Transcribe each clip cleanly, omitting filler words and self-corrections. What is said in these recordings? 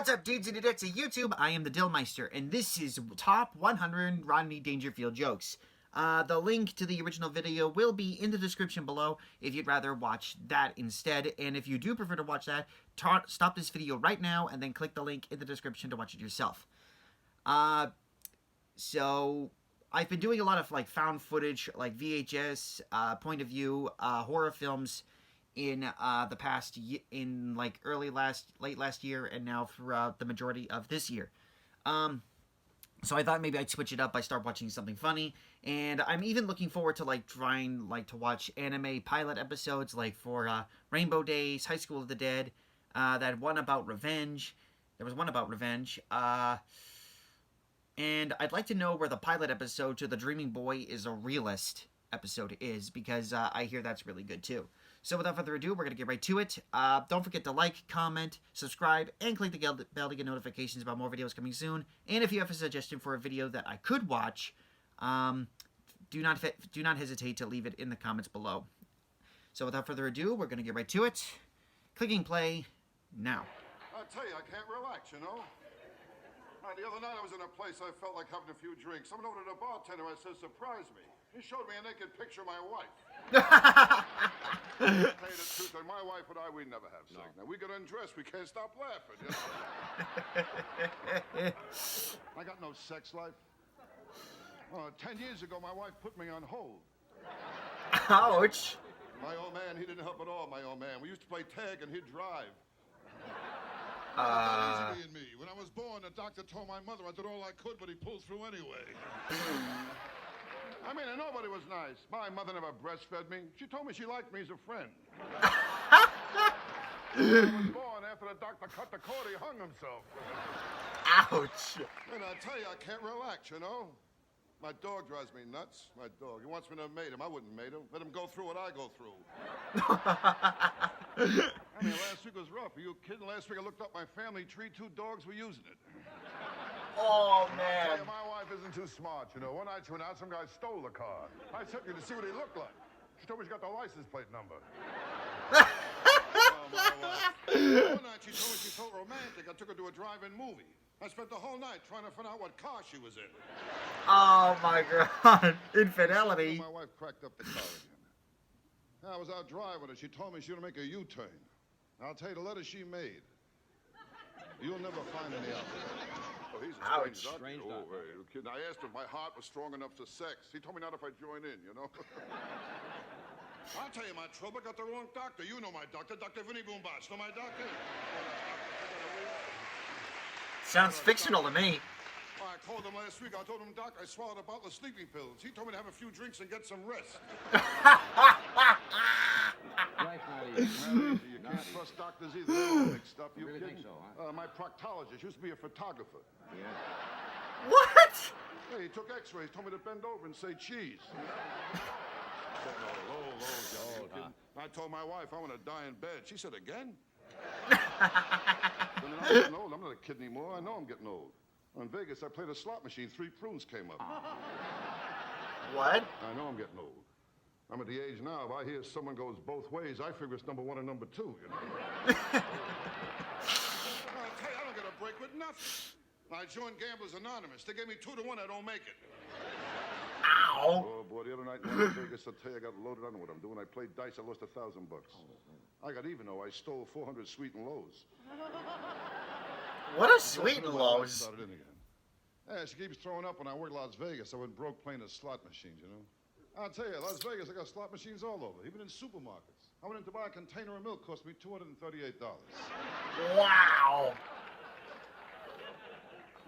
What's up, dudes and dudettes of YouTube? I am the Dillmeister, and this is Top 100 Rodney Dangerfield Jokes. The link to the original video will be in the description below if you'd rather watch that instead. And if you do prefer to watch that, stop this video right now and then click the link in the description to watch it yourself. So I've been doing a lot of like found footage, like VHS, point of view, horror films in the past, in like late last year, and now throughout the majority of this year. So I thought maybe I'd switch it up by start watching something funny, and I'm even looking forward to like trying to watch anime pilot episodes, like for Rainbow Days, High School of the Dead, that one about revenge. There was one about revenge, and I'd like to know where the pilot episode to The Dreaming Boy is a Realist episode is, because I hear that's really good too. So without further ado, we're going to get right to it. Don't forget to like, comment, subscribe, and click the bell to get notifications about more videos coming soon. And if you have a suggestion for a video that I could watch, do not hesitate to leave it in the comments below. So without further ado, we're going to get right to it. Clicking play now. I tell you, I can't relax, you know? The other night I was in a place I felt like having a few drinks. Someone over to the bartender, I said, surprise me. He showed me a naked picture of my wife. I'll tell you the truth, my wife and I, we never have sex. Now, we get undressed, we can't stop laughing, you know? I got no sex life. 10 years ago, my wife put me on hold. Ouch. My old man, he didn't help at all, my old man. We used to play tag and he'd drive. Easy me. When I was born, the doctor told my mother I did all I could, but he pulled through anyway. I mean, nobody was nice. My mother never breastfed me. She told me she liked me as a friend. When I was born, after the doctor cut the cord, he hung himself. Ouch. And I tell you, I can't relax, you know? My dog drives me nuts. My dog. He wants me to mate him. I wouldn't mate him. Let him go through what I go through. I mean, last week was rough. Are you kidding? Last week I looked up my family tree. 2 dogs were using it. Oh, I man. tell you, my wife isn't too smart, you know. One night she went out, some guy stole the car. I took her to see what he looked like. She told me she got the license plate number. Oh, my wife. One night she told me she felt romantic. I took her to a drive-in movie. I spent the whole night trying to find out what car she was in. Oh, my God. Infidelity. My wife cracked up the car again. I was out driving her. She told me she was going to make a U-turn. I'll tell you, the letter she made, you'll never find any out there. Oh, he's a strange doctor. Oh, hey, kid. I asked him if my heart was strong enough for sex. He told me not if I join in, you know. I'll tell you my trouble. I got the wrong doctor. You know my doctor, Dr. Vinny Boombots. Know my doctor? Sounds fictional to me. Oh, I called him last week. I told him, Doc, I swallowed a bottle of sleeping pills. He told me to have a few drinks and get some rest. You can't trust doctors either. They don't make stuff. You really kidding? Think so, huh? My proctologist used to be a photographer. Yeah. What? Hey, he took x-rays, told me to bend over and say cheese. I told my wife I want to die in bed. She said, again? I'm getting old. I'm not a kid anymore. I know I'm getting old. In Vegas, I played a slot machine. 3 prunes came up. What? I know I'm getting old. I'm at the age now, if I hear someone goes both ways, I figure it's number 1 and number 2, you know? I'll tell you, I don't get a break with nothing. I joined Gamblers Anonymous. They gave me 2 to 1, I don't make it. Ow. Oh, boy, the other night in Vegas, I'll tell you, I got loaded on what I'm doing. I played dice, I lost $1,000 bucks. I got even, though. I stole 400 sweet and lows. What a sweet and lows. Started in again. Yeah, she keeps throwing up when I work Las Vegas. I went broke playing the slot machines, you know? I'll tell you, Las Vegas, I got slot machines all over, even in supermarkets. I went in to buy a container of milk, cost me $238. Wow.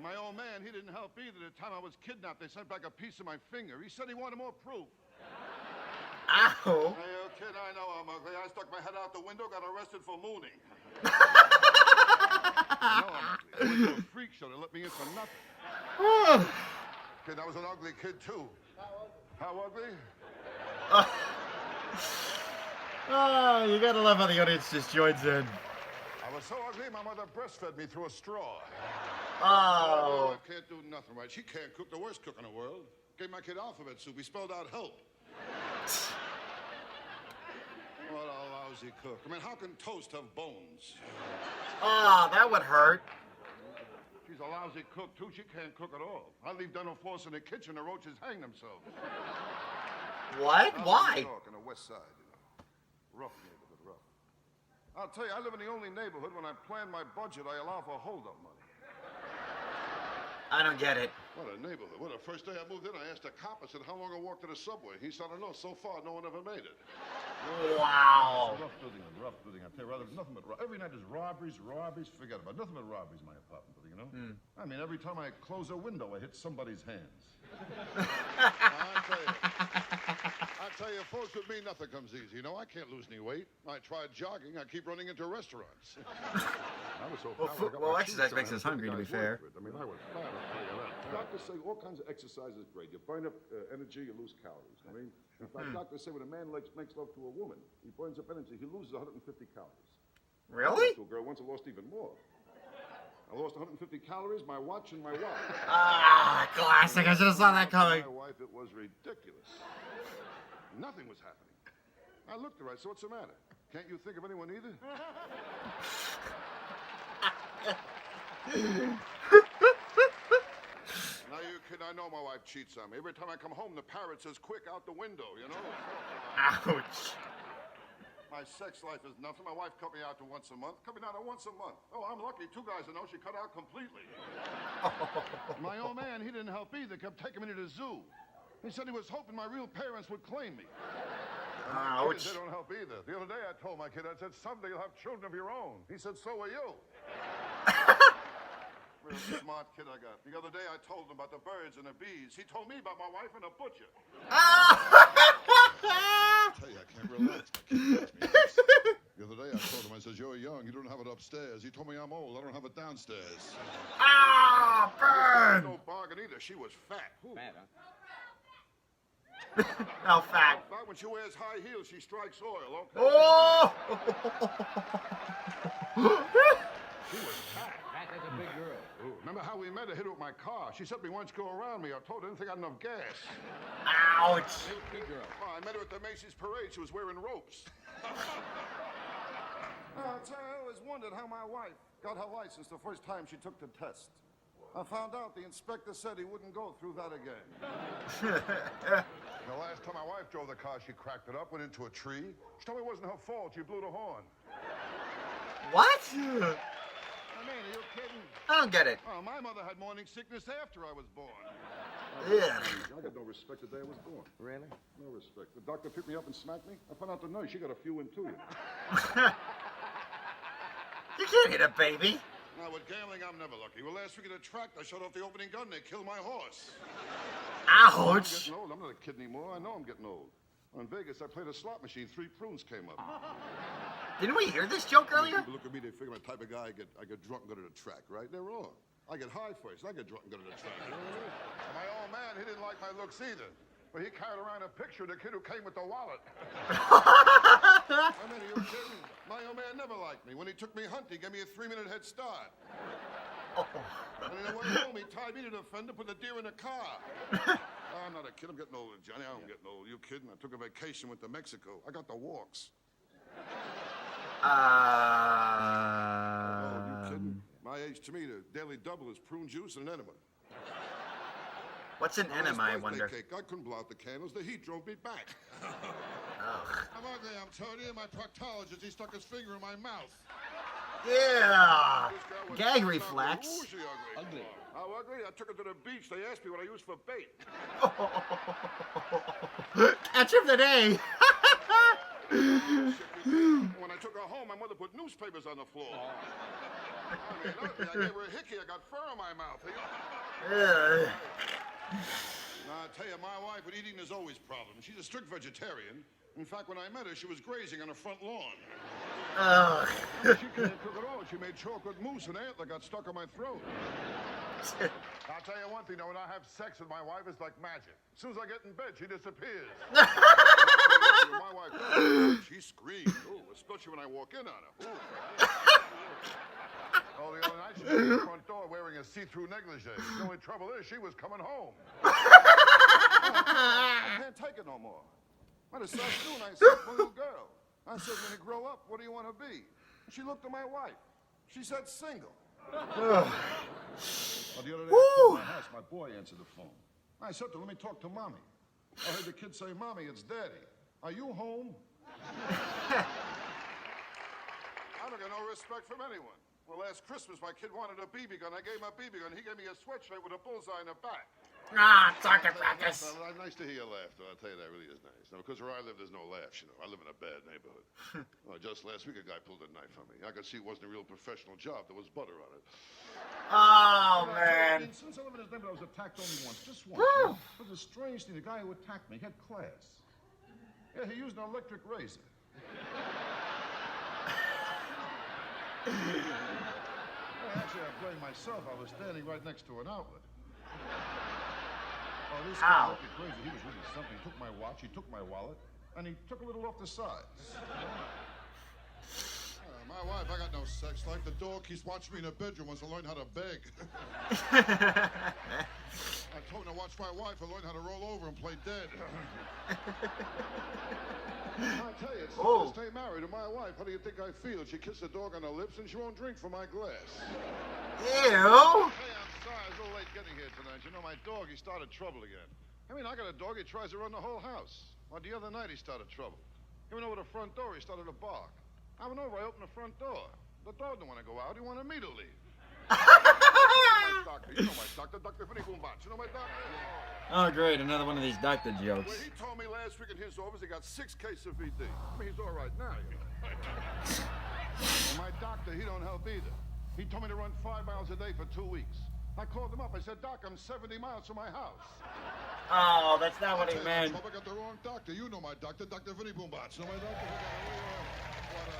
My old man, he didn't help either. The time I was kidnapped, they sent back a piece of my finger. He said he wanted more proof. Ow. Hey, you kid, I know I'm ugly. I stuck my head out the window, got arrested for mooning. I know I'm ugly. I went to a freak show. They let me in for nothing. Kid, I was an ugly kid, too. How ugly? Oh, you gotta love how the audience just joins in. I was so ugly, my mother breastfed me through a straw. Oh. I can't do nothing right. She can't cook, the worst cook in the world. Gave my kid alphabet soup. He spelled out help. What a lousy cook. I mean, how can toast have bones? Oh, that would hurt. She's a lousy cook, too. She can't cook at all. I leave dental floss in the kitchen, the roaches hang themselves. What? Why? New York on the west side, you know. Rough neighborhood, rough. I'll tell you, I live in the only neighborhood when I plan my budget, I allow for hold-up money. I don't get it. What a neighborhood. Well, the first day I moved in, I asked a cop, I said, how long I walk to the subway? He said, I don't know. So far, no one ever made it. Wow. Rough building. I tell you, nothing but every night there's robberies, forget about it. Nothing but robberies in my apartment building, you know? I mean, every time I close a window, I hit somebody's hands. I tell you, folks, with me, nothing comes easy. You know, I can't lose any weight. I tried jogging. I keep running into restaurants. I was so well, exercise makes us hungry, to be fair. I mean, I was fat, I'll tell you that. Doctors say all kinds of exercise is great. You burn up energy, you lose calories. I mean, in fact, doctors say when a man makes love to a woman, he burns up energy, he loses 150 calories. Really? To a girl once, I lost even more. I lost 150 calories, my watch, and my wallet. Ah, classic. I should have saw that coming. My wife, it was ridiculous. Nothing was happening. I looked at her, I said, what's the matter? Can't you think of anyone either? Now, you kid, I know my wife cheats on me. Every time I come home, the parrot says, quick, out the window, you know? Ouch. My sex life is nothing. My wife cut me out to once a month. Cut me down to once a month. Oh, I'm lucky. 2 guys I know she cut out completely. My old man, he didn't help either. Kept taking me to the zoo. He said he was hoping my real parents would claim me. Ouch. They don't help either. The other day I told my kid, I said, someday you'll have children of your own. He said, so will you. Real smart kid I got. The other day I told him about the birds and the bees. He told me about my wife and a butcher. I tell you, I can't relax. The other day I told him, I said, you're young, you don't have it upstairs. He told me I'm old, I don't have it downstairs. Ah, burn! No bargain either. She was fat. Fat, huh? How fat? When she wears high heels, she strikes oil, okay? Oh! She was fat. Fat, that's a big girl. Ooh, remember how we met? I hit her with my car. She said to me, why don't you go around me? I told her I didn't think I had enough gas. Ouch! Big girl. Oh, I met her at the Macy's parade. She was wearing ropes. I'll tell you, I always wondered how my wife got her license the first time she took the test. I found out the inspector said he wouldn't go through that again. The last time my wife drove the car, she cracked it up, went into a tree. She told me it wasn't her fault. She blew the horn. What? I mean, are you kidding? I don't get it. Oh, my mother had morning sickness after I was born. Yeah. I got no respect the day I was born. Really? No respect. The doctor picked me up and smacked me. I found out the nurse, she got a few in too. You can't hit a baby. Now, with gambling, I'm never lucky. Well, last week at a track, I shut off the opening gun and they killed my horse. I'm Ouch. getting old. I'm not a kid anymore. I know I'm getting old. In Vegas, I played a slot machine. 3 prunes came up. Didn't we hear this joke earlier? People look at me, they figure I'm the type of guy I get drunk and go to the track, right? They're wrong. I get high first. I get drunk and go to the track. You know what I mean? And my old man, he didn't like my looks either. But he carried around a picture of the kid who came with the wallet. I mean, are you kidding? My old man never liked me. When he took me hunting, he gave me a 3-minute head start. And on the way home, he tied me to the fender, put the deer in the car. I'm not a kid. I'm getting older, Johnny. I'm getting old. You kidding? I took a vacation, went to Mexico. I got the walks. Oh, you kidding? My age, to me, the daily double is prune juice and an enema. What's an enema, I wonder? Cake. I couldn't blow out the candles. The heat drove me back. I'm ugly, I'm telling you. My proctologist, he stuck his finger in my mouth. Yeah. Gag reflex. Who was she ugly? Ugly. How ugly? I took her to the beach. They asked me what I used for bait. Catch of the day. When I took her home, my mother put newspapers on the floor. I mean, ugly. I gave her a hickey. I got fur in my mouth. Now, I tell you, my wife with eating is always problems. She's a strict vegetarian. In fact, when I met her, she was grazing on a front lawn. I mean, she can't cook at all. She made chocolate mousse and antler got stuck on my throat. I'll tell you one thing, though, when I have sex with my wife, it's like magic. As soon as I get in bed, she disappears. My wife, she screams. Ooh, especially when I walk in on her. Ooh. Oh, the other night, she came to the front door wearing a see-through negligee. The only trouble is she was coming home. I can't take it no more. I this afternoon, I said to my little girl, I said, when you grow up, what do you want to be? She looked at my wife. She said, single. boy answered the phone. I said to him, let me talk to Mommy. I heard the kid say, Mommy, it's Daddy. Are you home? I don't get no respect from anyone. Well, last Christmas, my kid wanted a BB gun. I gave him a BB gun. He gave me a sweatshirt with a bullseye in the back. Dr. Practice. Nice to hear you laugh, though. I'll tell you, that really is nice. Now, because where I live, there's no laughs, you know. I live in a bad neighborhood. Well, just last week, a guy pulled a knife on me. I could see it wasn't a real professional job. There was butter on it. Oh, man. Since I live in his neighborhood, I was attacked only once. Just once. You know? It was a strange thing. The guy who attacked me had class. Yeah, he used an electric razor. Well, actually, I blame myself. I was standing right next to an outlet. Oh, this guy looked crazy. He was really something. He took my watch, he took my wallet, and he took a little off the sides. My wife, I got no sex life. The dog keeps watching me in the bedroom, wants to learn how to beg. I told him to watch my wife and learn how to roll over and play dead. I tell you, it's to stay married to my wife. How do you think I feel? She kissed the dog on the lips and she won't drink from my glass. Ew. Hey, I'm sorry. I was a little late getting here tonight. You know, my dog, he started trouble again. I mean, I got a dog, he tries to run the whole house. Well, the other night he started trouble. He went over the front door, he started to bark. I went over, I opened the front door. The dog didn't want to go out, he wanted me to leave. You know my doctor, Dr. Vinny Boombots. You know my doctor? Oh, great, another one of these doctor jokes. Well, he told me last week in his office he got 6 cases of VD. I mean, he's all right now, you know. Well, my doctor, he don't help either. He told me to run 5 miles a day for 2 weeks. I called him up. I said, Doc, I'm 70 miles from my house. Oh, that's not what he meant. I got the wrong doctor. You know my doctor, Dr. Vinny Boombots. You know my doctor?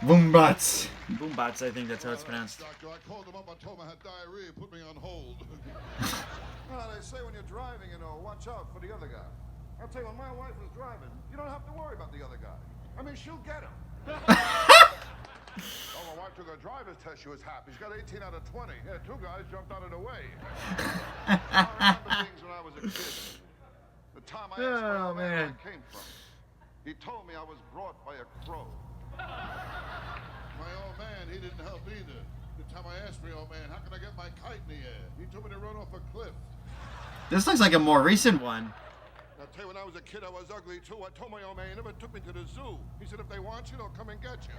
Boombots. Boombots, I think that's how it's pronounced. Doctor, I called him up. I told him I had diarrhea. Put me on hold. Well, they say when you're driving, you know, watch out for the other guy. I'll tell you, when my wife was driving, you don't have to worry about the other guy. I mean, she'll get him. Oh, my wife took a driver's test. She was happy. She got 18 out of 20. Yeah, 2 guys jumped out of the way. I remember things when I was a kid. The time I asked my old man where I came from. He told me I was brought by a crow. My old man, he didn't help either. The time I asked my old man, how can I get my kite in the air? He told me to run off a cliff. This looks like a more recent one. I'll tell you, when I was a kid, I was ugly, too. I told my old man, he never took me to the zoo. He said, if they want you, they'll come and get you.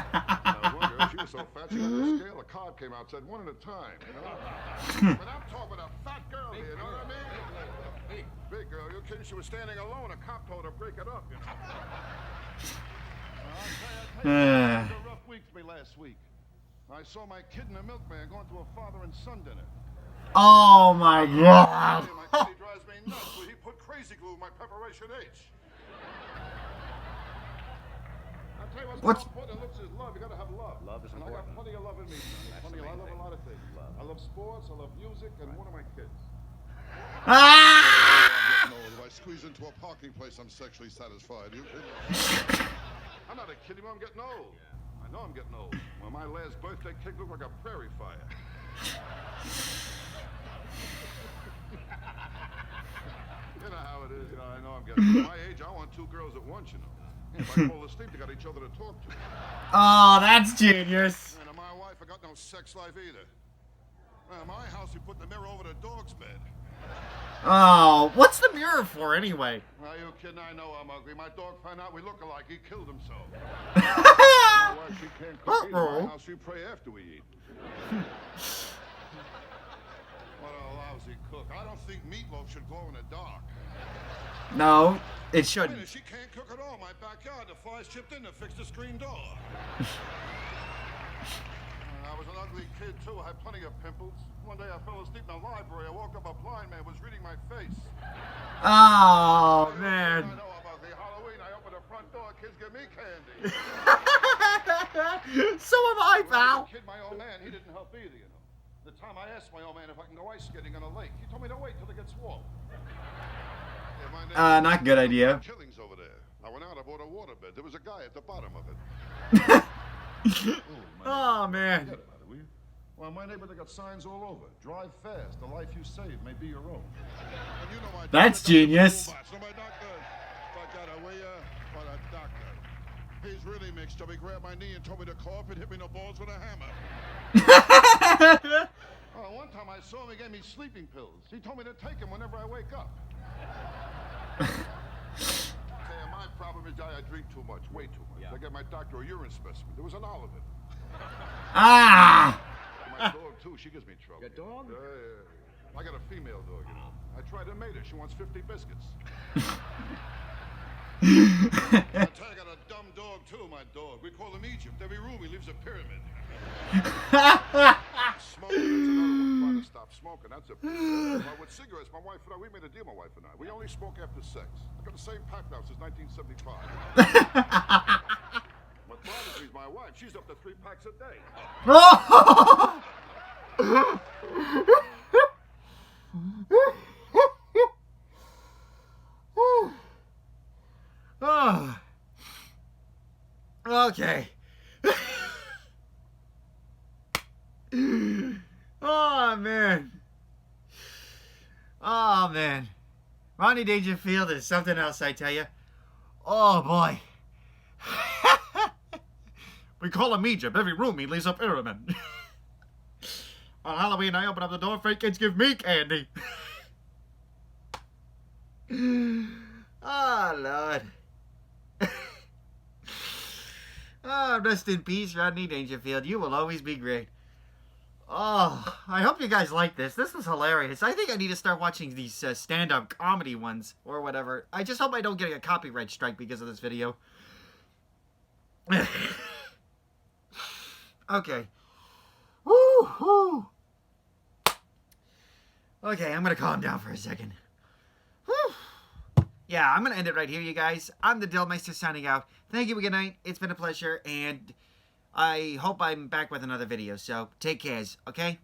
One girl, she was so fat, she got the scale. A card came out, said, 1 at a time, you know? But I'm talking a fat girl here, you know what I mean? Big girl, you kidding? She was standing alone. A cop told her to break it up, you know? I'll tell you, it was a rough week for me last week. I saw my kid and the milkman going to a father and son dinner. Oh, my God. My kid, he drives me nuts, so he put crazy glue in my preparation H. I'll tell you what's important in looks is love. You gotta have love. Love is important. I got plenty of love in me. I love a lot of things. I love sports, I love music, and one of my kids. Ah! If I squeeze into a parking place, I'm sexually satisfied. I'm not a kid anymore, I'm getting old. I know I'm getting old. Well, my last birthday cake looked like a prairie fire. You know how it is. You know, I know I'm getting old. At my age, I want 2 girls at once, you know. If I fall asleep, they got each other to talk to. Oh, that's genius. And my wife, I got no sex life either. In my house, we put the mirror over the dog's bed. Oh, what's the mirror for anyway? Are you kidding? I know I'm ugly. My dog found out we look alike. He killed himself. My wife, she can't cook either. In my house, we pray after we eat. What a lousy cook. I don't think meatloaf should glow in the dark. No, it shouldn't. She can't cook at all. My backyard, the flies chipped in to fix the screen door. I was an ugly kid, too. I had plenty of pimples. One day I fell asleep in the library. I woke up, a blind man was reading my face. Oh, man. I know about the Halloween. I opened the front door. Kids give me candy. So am I, pal. Kid, my old man, he didn't help either, you know. The time I asked my old man if I can go ice skating on a lake, he told me to wait till it gets warm. Yeah, not good idea. Killings over there. I went out, I bought a waterbed. There was a guy at the bottom of it. Oh, man. Well, my neighbor, they got signs all over. Drive fast. The life you save may be your own. And you know my That's genius. So my doctor, he's really mixed up. He grabbed my knee and told me to cough and hit me in the balls with a hammer. One time I I saw him, he gave me sleeping pills. He told me to take them whenever I wake up. My problem is I drink too much, way too much. Yeah. I got my doctor a urine specimen. There was an olive in it. Ah! My dog, too, she gives me trouble. Your dog? I got a female dog, you know. I tried to mate her. She wants 50 biscuits. I got a dumb dog, too, my dog. We call him Egypt. Every room he leaves a pyramid. Smoking, that's another one. Trying to stop smoking, that's a pyramid. Well, with cigarettes, my wife and I, we made a deal, my wife and I. We only smoke after sex. I've got the same pack now since 1975. What bothers me is my wife. She's up to 3 packs a day. Oh. Okay. Oh, man. Oh, man. Rodney Dangerfield is something else, I tell you. Oh, boy. We call him Egypt. Every room he leaves a pyramid. On Halloween, I open up the door. Fake kids give me candy. Oh, Lord. Oh, rest in peace, Rodney Dangerfield. You will always be great. Oh, I hope you guys like this. This was hilarious. I think I need to start watching these stand-up comedy ones or whatever. I just hope I don't get a copyright strike because of this video. Okay. Woo-hoo. Okay, I'm going to calm down for a second. Whew. Yeah, I'm going to end it right here, you guys. I'm the Dillmeister signing out. Thank you, good night. It's been a pleasure, and I hope I'm back with another video, so take cares, okay?